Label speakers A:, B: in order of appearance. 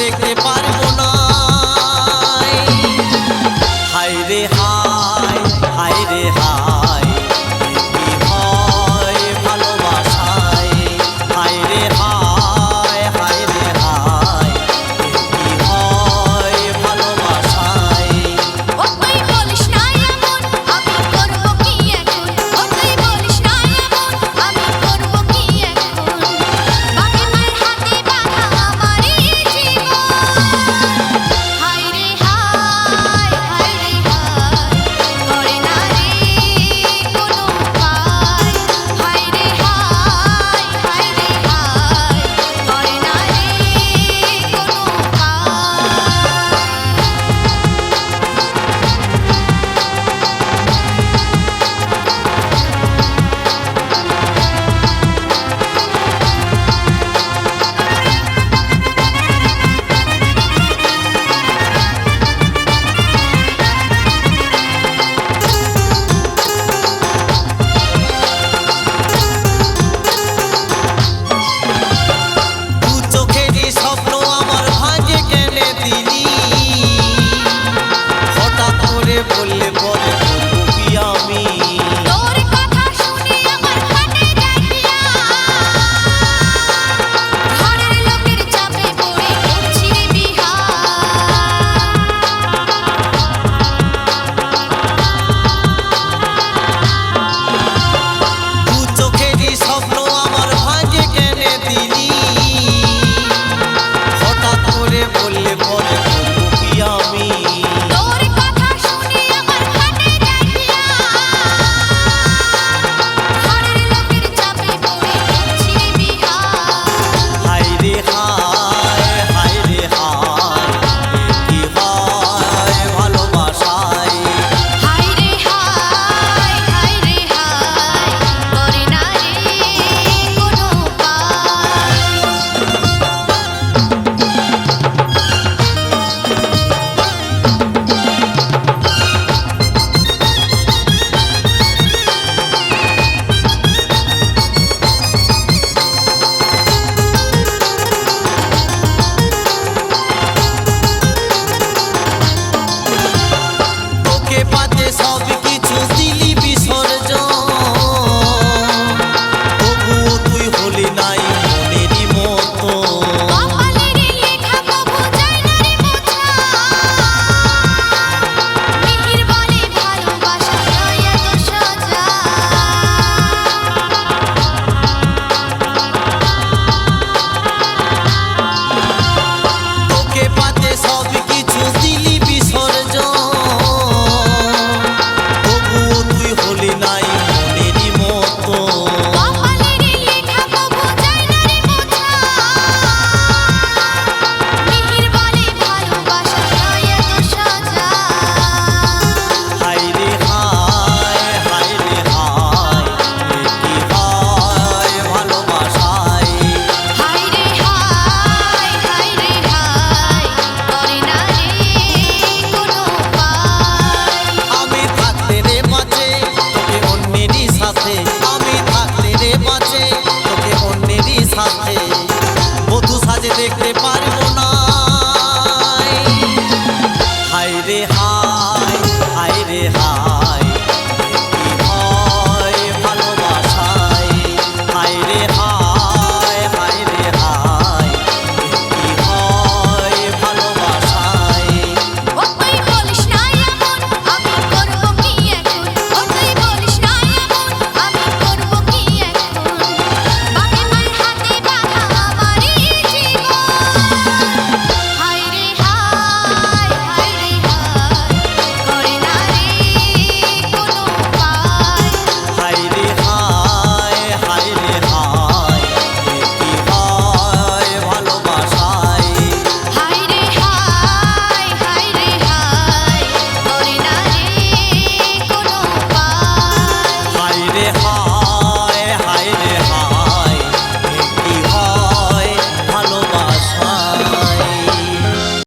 A: দেখতে পারবো না। হায় রে হায়, হায় রে হায়, কি হয় ভালোবাসায়। হায় রে হায়, হায় রে হায়, কি হয় ভালোবাসায়।
B: ও তুই বলিস না এমন, আমি করব কি এখন? ও তুই বলিস না এমন, আমি করব কি এখন? বাকি মায়ের হাতে বাঁধা আমারই জীবন। হায় রে হায়, হায় রে হায়, করে না রে কোনো উপায়। হায় রে হায়, হায় রে হায়, করে না রে কোনো
A: দু চোখেরই স্বপ্ন আমার ভাঙে কেনে দিলি। হঠাৎ করে বললে পরে করবো কি আমি।
B: তোর কথা শুনে আমার ফাটে দেখিয়া, ঘরের লোকের চাপে পড়ে করছি রে বিহার।
A: দু চোখেরই স্বপ্ন আমার ভাঙে কেনে দিলি। হঠাৎ করে বললে পরে করবো কি আমি।
B: তোর কথা শুনে আমার ফাটে দেখিয়া, ঘরের লোকের চাপে পড়ে করছি রে বিহার।
A: হায় রে হায়, হায় রে হায়, কি হয় ভালোবাসায়।
B: হায় রে হায়, হায় রে হায়, করে না রে কোনো উপায়।
A: তোকে পাতে সব কিছু দিলি বিসর্জন, তবুও তুই হলি নাই মনেরই মতো।
B: কপালের লেখা কবু যায় না রে মোছা, মিহির বলে ভালোবাসা নয় এত সোজা।
A: তোকে পাতে সব কিছু দিলি বিসর্জন, তবুও তুই হলি নাই মনেরই মতো।
B: কপালের লেখা কবু যায় না রে মোছা, মিহির বলে ভালোবাসা নয় এত সোজা।
A: হায় রে হায়, হায় রে হায়, কি হয় ভালোবাসায়।
B: হায় রে হায়, হায় রে হায়, করে না রে কোনো উপায়।
A: আমি থাকতে রে বাঁচে তোকে অন্যেরই সাথে। আমি থাকতে রে বাঁচে তোকে অন্যেরই সাথে। বধূ সাজে দেখতে পারবো